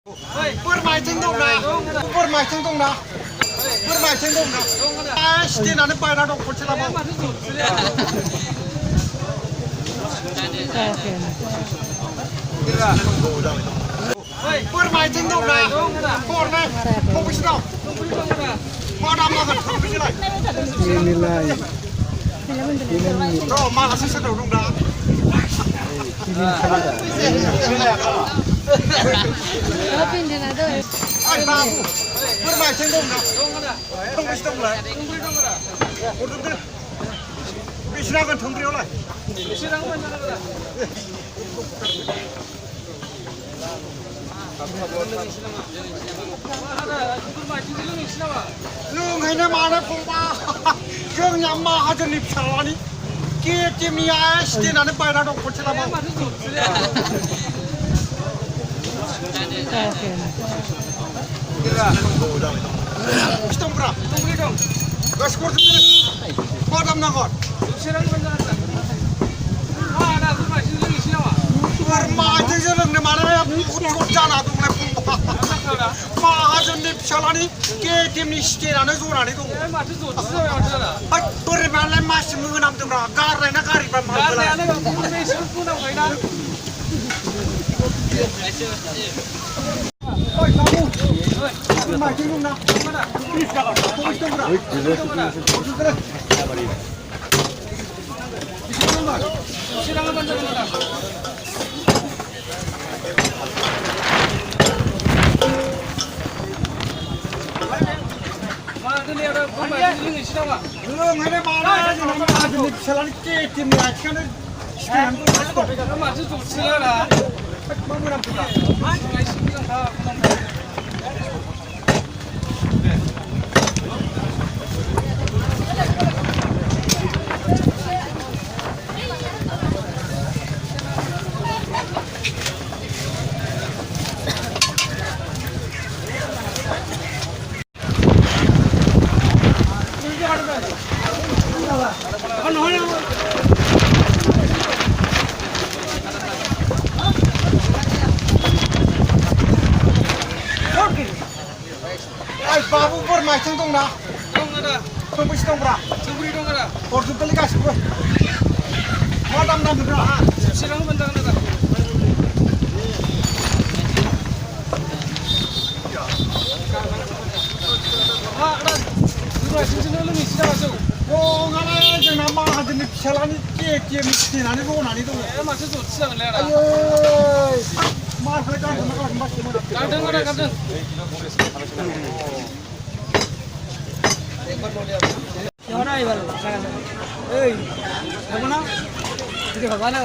Bermain dong na, bermain dong na, bermain dong na. Sini nanti bayar dong kunci lama. Bermain dong na, korne, fokus dong. Mana makan fokus lagi. Nilai. Bro, malah sih sedang dong na. Ay babu, bermain dong na. Fokus dong lah. Udah, bisa kan tunggu lah. Lương hay nó mà nó không ba, gương nhà mà hai chân nịp sào đi, kia chim nhà tiền nó bay ra đâu có chơi làm không? Stom berapa? Gas kurang tu, padam nangot. Bermain je lương ni mana ya, ucap jana tu mulai pumpa. Mahajan ni salani, ke tim ni sekian ane zona ni tu. Ay, bermain le masih mengenam tu berapa? Gar le nak gari bermain bola. Oi, kamu. Bermain je lương na. Lương hay mana je nama aja ni salani ke tim ni aja kan sekian tu. Masih tu selera. Mengenam tu. Ay babu bermain dong na. Fokus dong bra. Korju beli gas bro. Madam nam bra. Sirang bentang na. Ada. Dua sini lu misi dah masuk. Oh ngana je nama aja ni salani ke mesti nani tu nani tu. Masih tu selera. Ayo. Mas lekan mas mana. Kadang ada kadang. Mana ibarat? Eh, mana? Itu apa mana?